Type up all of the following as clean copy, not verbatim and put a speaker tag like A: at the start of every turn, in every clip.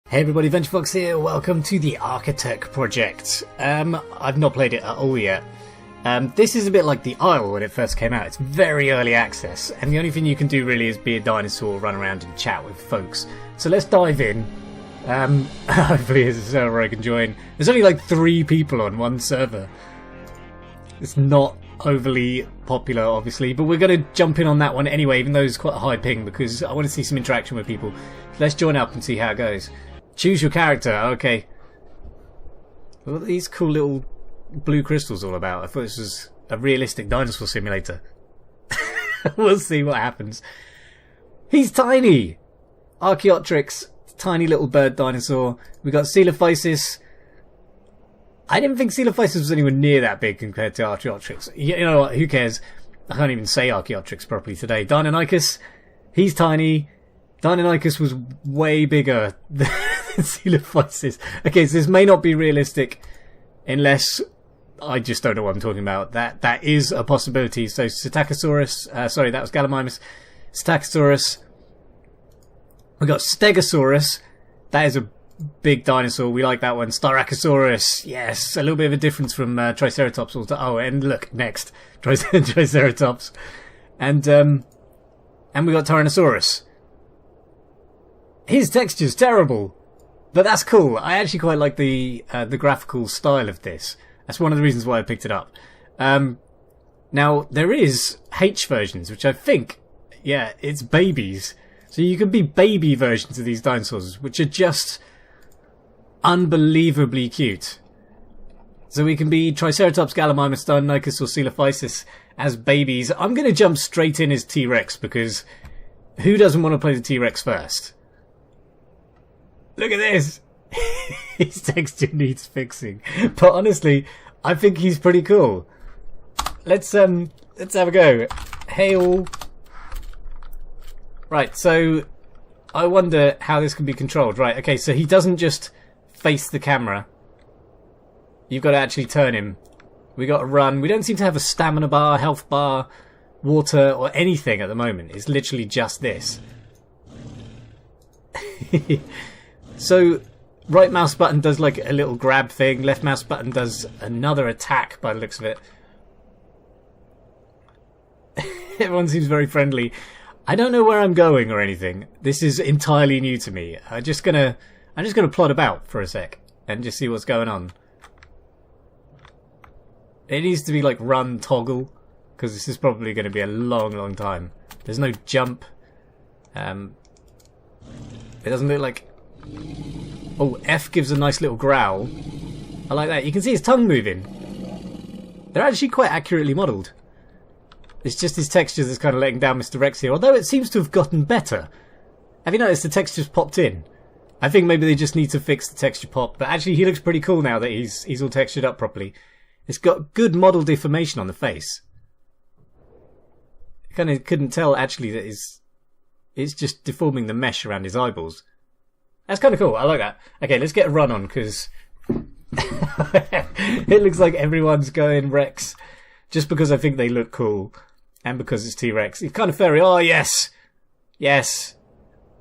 A: Hey everybody, VentureFox here, welcome to the Archotek Project. I've not played it at all yet. This is a bit like the Isle when it first came out. It's very early access, and the only thing you can do really is be a dinosaur, run around and chat with folks. So let's dive in. Hopefully there's a server I can join. There's only like 3 people on one server. It's not overly popular, obviously, but we're going to jump in on that one anyway, even though it's quite a high ping, because I want to see some interaction with people. Let's join up and see how it goes. Choose your character, okay. What are these cool little blue crystals all about? I thought this was a realistic dinosaur simulator. We'll see what happens. He's tiny! Archaeotrix, tiny little bird dinosaur. We got Coelophysis. I didn't think Coelophysis was anywhere near that big compared to Archaeotrix. You know what, who cares? I can't even say Archaeotrix properly today. Deinonychus, he's tiny. Deinonychus was way bigger than Coelophysis. Okay, so this may not be realistic unless I just don't know what I'm talking about. That is a possibility. So Psittacosaurus, sorry, that was Gallimimus. Psittacosaurus. We got Stegosaurus. That is a big dinosaur. We like that one. Styracosaurus. Yes, a little bit of a difference from Triceratops. Oh, and look, next. Triceratops. And we got Tyrannosaurus. His texture's terrible, but that's cool. I actually quite like the graphical style of this. That's one of the reasons why I picked it up. Now, there is H versions, which I think, yeah, it's babies. So you can be baby versions of these dinosaurs, which are just unbelievably cute. So we can be Triceratops, Gallimimus, Deinonychus, or Coelophysis as babies. I'm going to jump straight in as T-Rex, because who doesn't want to play the T-Rex first? Look at this! His texture needs fixing. But honestly, I think he's pretty cool. Let's have a go. Hey all. Right, so I wonder how this can be controlled. Right, okay, so he doesn't just face the camera. You've got to actually turn him. We got to run. We don't seem to have a stamina bar, health bar, water, or anything at the moment. It's literally just this. So, right mouse button does like a little grab thing, left mouse button does another attack by the looks of it. Everyone seems very friendly. I don't know where I'm going or anything. This is entirely new to me. I'm just gonna plod about for a sec and just see what's going on. It needs to be like run toggle, because this is probably going to be a long time. There's no jump. It doesn't look like... Oh, F gives a nice little growl. I like that. You can see his tongue moving. They're actually quite accurately modelled. It's just his texture that's kind of letting down Mr. Rex here, although it seems to have gotten better. Have you noticed the texture's popped in? I think maybe they just need to fix the texture pop, but actually he looks pretty cool now that he's all textured up properly. It's got good model deformation on the face. I kind of couldn't tell actually that it's just deforming the mesh around his eyeballs. That's kind of cool. I like that. Okay, let's get a run on, because it looks like everyone's going Rex just because I think they look cool and because it's T-Rex. It's kind of furry. Oh, yes. Yes.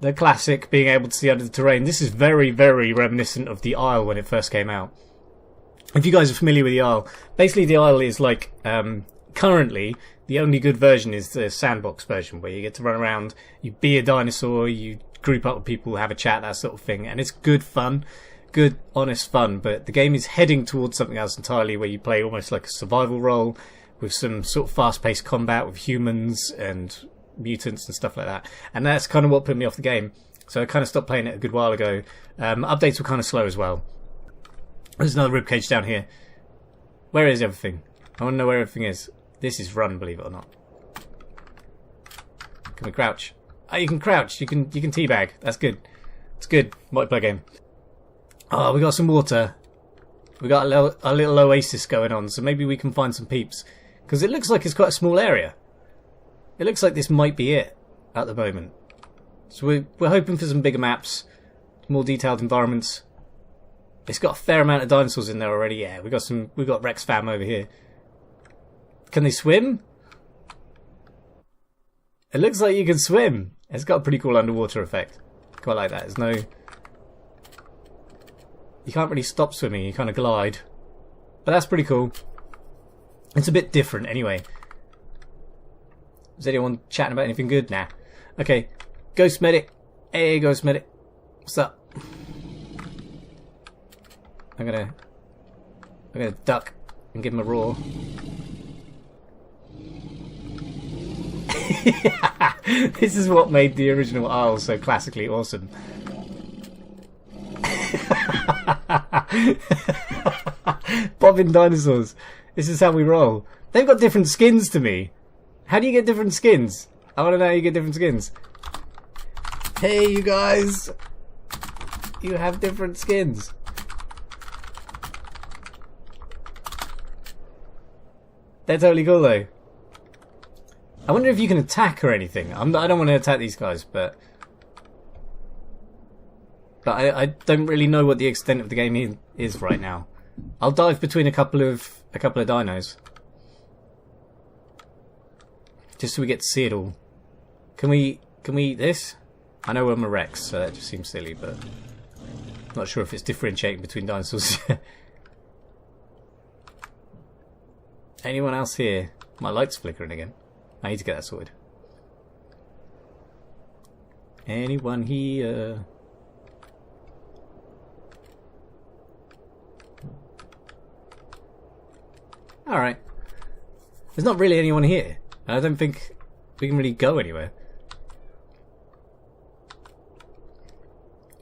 A: The classic being able to see under the terrain. This is very, very reminiscent of the Isle when it first came out. If you guys are familiar with the Isle, basically the Isle is like, currently, the only good version is the sandbox version, where you get to run around, you be a dinosaur, you group up with people, have a chat, that sort of thing, and it's good fun, good honest fun. But the game is heading towards something else entirely, where you play almost like a survival role with some sort of fast-paced combat with humans and mutants and stuff like that, and that's kind of what put me off the game. So I kind of stopped playing it a good while ago. Updates were kind of slow as well. There's another ribcage down here. Where is everything? I want to know where everything is. This is run, believe it or not. Can we crouch? Oh, you can crouch. You can teabag. That's good. It's good. Multiplayer game. Oh, we got some water. We got a little oasis going on, so maybe we can find some peeps. Because it looks like it's quite a small area. It looks like this might be it at the moment. So we're hoping for some bigger maps, more detailed environments. It's got a fair amount of dinosaurs in there already. Yeah, we got Rex fam over here. Can they swim? It looks like you can swim. It's got a pretty cool underwater effect. Quite like that. There's no You can't really stop swimming, you kind of glide. But that's pretty cool. It's a bit different anyway. Is anyone chatting about anything good? Nah. Okay. Ghost Medic. Hey, Ghost Medic. What's up? I'm gonna duck and give him a roar. This is what made the original Isle so classically awesome. Bobbing dinosaurs. This is how we roll. They've got different skins to me. How do you get different skins? I want to know how you get different skins. Hey, you guys. You have different skins. They're totally cool, though. I wonder if you can attack or anything. I don't want to attack these guys, but I don't really know what the extent of the game is right now. I'll dive between a couple of dinos, just so we get to see it all. Can we eat this? I know I'm a Rex, so that just seems silly, but I'm not sure if it's differentiating between dinosaurs. Anyone else here? My light's flickering again. I need to get that sorted. Anyone here? Alright. There's not really anyone here. I don't think we can really go anywhere.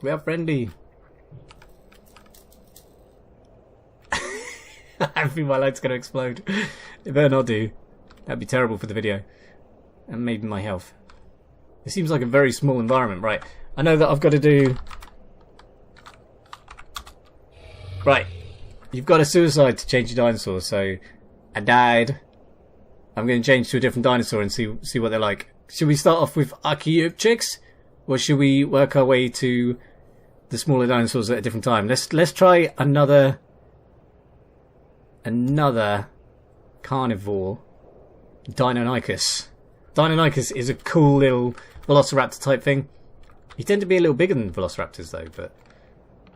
A: We are friendly. I think my light's going to explode. It better not do. That'd be terrible for the video. And maybe my health. It seems like a very small environment. Right. I know that I've got to do... Right. You've got a suicide to change your dinosaur, so... I died. I'm going to change to a different dinosaur and see what they're like. Should we start off with Archotek? Or should we work our way to the smaller dinosaurs at a different time? Let's try another carnivore. Deinonychus. Deinonychus is a cool little velociraptor type thing. You tend to be a little bigger than velociraptors though, but...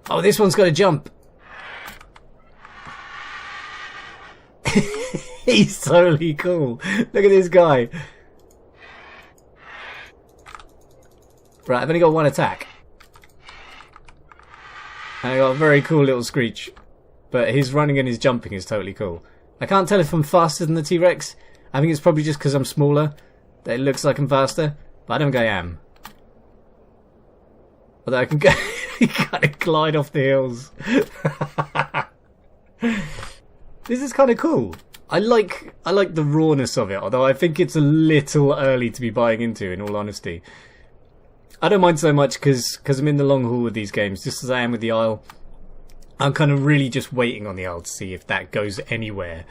A: Oh, this one's got to jump! He's totally cool. Look at this guy. Right, I've only got one attack. And I got a very cool little screech. But his running and his jumping is totally cool. I can't tell if I'm faster than the T-Rex. I think it's probably just because I'm smaller that it looks like I'm faster. But I don't think I am. Although I can go kind of glide off the hills. This is kind of cool. I like the rawness of it, although I think it's a little early to be buying into, in all honesty. I don't mind so much because I'm in the long haul with these games, just as I am with the Isle. I'm kind of really just waiting on the Isle to see if that goes anywhere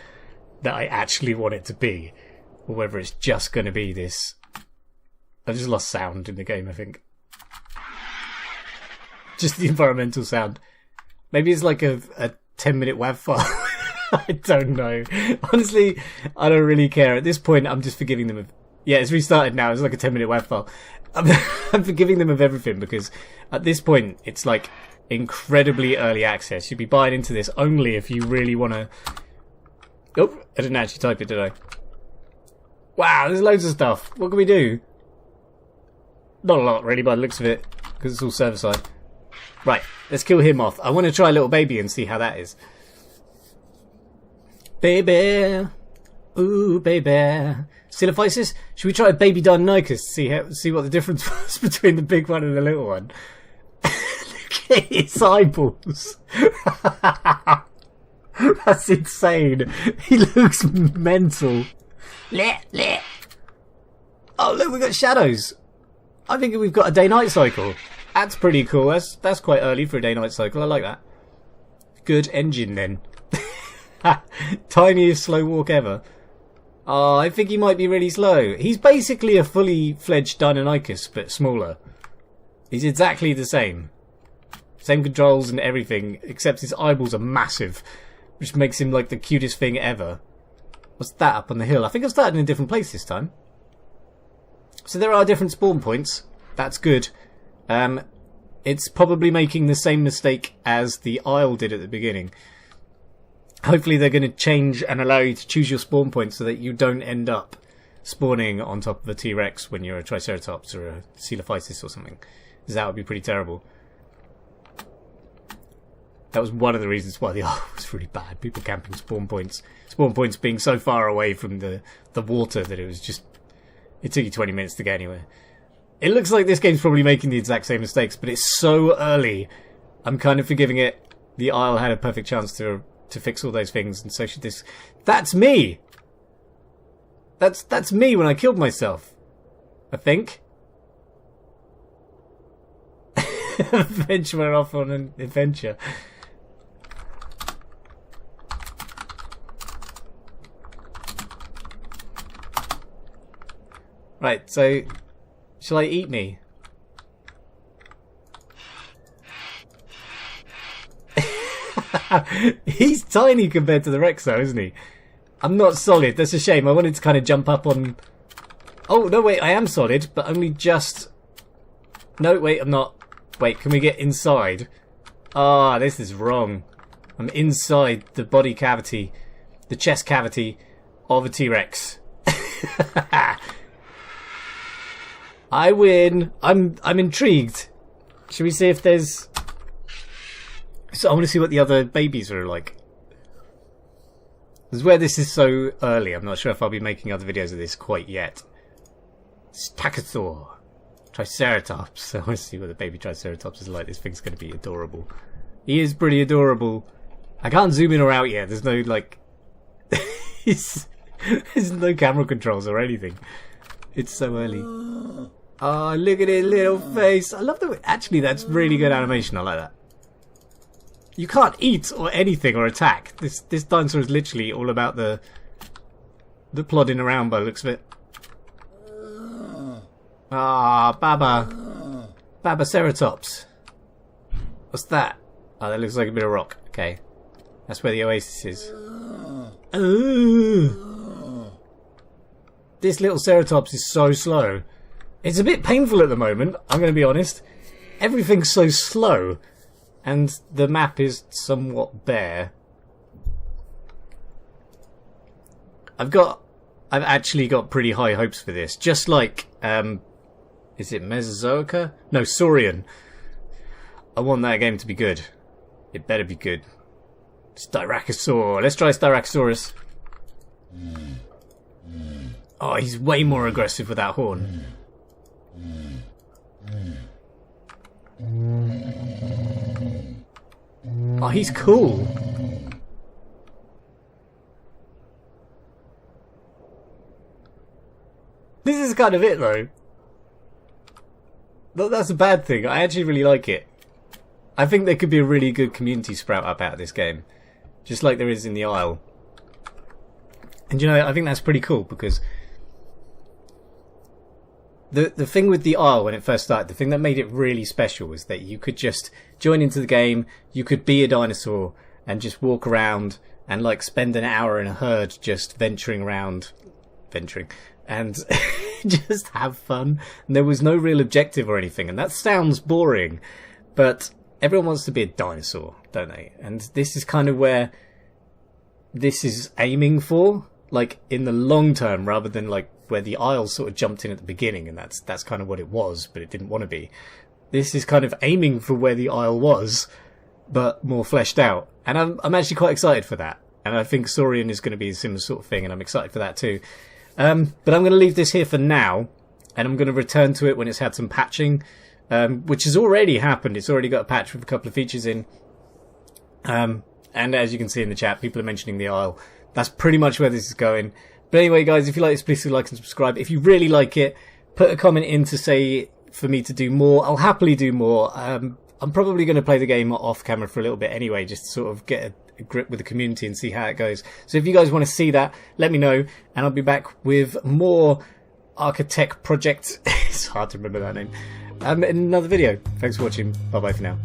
A: that I actually want it to be, or whether it's just going to be this. I just lost sound in the game, I think. Just the environmental sound. Maybe it's like a 10-minute WAV file. I don't know. Honestly, I don't really care. At this point, I'm just forgiving them of... Yeah, it's restarted now. It's like a 10-minute WAV file. I'm forgiving them of everything because at this point, it's like incredibly early access. You'd be buying into this only if you really want to... Oh, I didn't actually type it, did I? Wow, there's loads of stuff. What can we do? Not a lot, really, by the looks of it, because it's all server-side. Right, let's kill him off. I want to try Little Baby and see how that is. Baby, ooh, baby. Silophysis? Should we try a baby Deinonychus to see what the difference was between the big one and the little one? Look at his eyeballs. That's insane. He looks mental. Oh, look, we've got shadows. I think we've got a day-night cycle. That's pretty cool. That's quite early for a day-night cycle. I like that. Good engine, then. Tiniest slow walk ever. Oh, I think he might be really slow. He's basically a fully fledged Deinonychus, but smaller. He's exactly the same. Same controls and everything, except his eyeballs are massive, which makes him like the cutest thing ever. What's that up on the hill? I think I've started in a different place this time. So there are different spawn points. That's good. it's probably making the same mistake as the Isle did at the beginning. Hopefully they're going to change and allow you to choose your spawn point so that you don't end up spawning on top of a T-Rex when you're a Triceratops or a Coelophysis or something. Because that would be pretty terrible. That was one of the reasons why the Isle was really bad. People camping spawn points. Spawn points being so far away from the water that it was just... It took you 20 minutes to get anywhere. It looks like this game's probably making the exact same mistakes, but it's so early. I'm kind of forgiving it. The Isle had a perfect chance to fix all those things, and so should this. That's me! That's me when I killed myself. I think. Venture went off on an adventure. Right, so... Shall I eat me? He's tiny compared to the Rex though, isn't he? I'm not solid, that's a shame. I wanted to kind of jump up on... Oh, no, wait, I am solid, but only just... No, wait, I'm not. Wait, can we get inside? Ah, this is wrong. I'm inside the body cavity, the chest cavity of a T-Rex. I win. I'm intrigued. Should we see if there's... So I want to see what the other babies are like. This is where this is so early. I'm not sure if I'll be making other videos of this quite yet. Stegosaur. Triceratops. So I want to see what the baby Triceratops is like. This thing's going to be adorable. He is pretty adorable. I can't zoom in or out yet. There's no, like... There's no camera controls or anything. It's so early. Oh, look at his little face. I love the way... Actually, that's really good animation. I like that. You can't eat or anything or attack. This dinosaur is literally all about the plodding around by the looks of it. Ah, Baba. Babaceratops. What's that? Oh, that looks like a bit of rock. Okay. That's where the oasis is. This little Ceratops is so slow. It's a bit painful at the moment, I'm going to be honest. Everything's so slow. And the map is somewhat bare. I've actually got pretty high hopes for this. Just like, is it Mesozoica? No, Saurian. I want that game to be good. It better be good. Styracosaur. Let's try Styracosaurus. Oh, he's way more aggressive with that horn. Oh, he's cool. This is kind of it, though. That's a bad thing. I actually really like it. I think there could be a really good community sprout up out of this game. Just like there is in the Isle. And you know, I think that's pretty cool because the thing with the Isle when it first started, the thing that made it really special was that you could just join into the game, you could be a dinosaur and just walk around and like spend an hour in a herd just venturing and just have fun. And there was no real objective or anything, and that sounds boring, but everyone wants to be a dinosaur, don't they? And this is kind of where this is aiming for, like in the long term, rather than like where the Isle sort of jumped in at the beginning, and that's kind of what it was, but it didn't want to be. This is kind of aiming for where the Isle was, but more fleshed out. And I'm actually quite excited for that. And I think Saurian is going to be a similar sort of thing, and I'm excited for that too. But I'm going to leave this here for now, and I'm going to return to it when it's had some patching, which has already happened. It's already got a patch with a couple of features in. And as you can see in the chat, people are mentioning the Isle. That's pretty much where this is going. But anyway, guys, if you like this, please do like and subscribe. If you really like it, put a comment in to say for me to do more. I'll happily do more. I'm probably going to play the game off camera for a little bit anyway, just to sort of get a grip with the community and see how it goes. So if you guys want to see that, let me know, and I'll be back with more Archotek Project. It's hard to remember that name. In another video. Thanks for watching. Bye bye for now.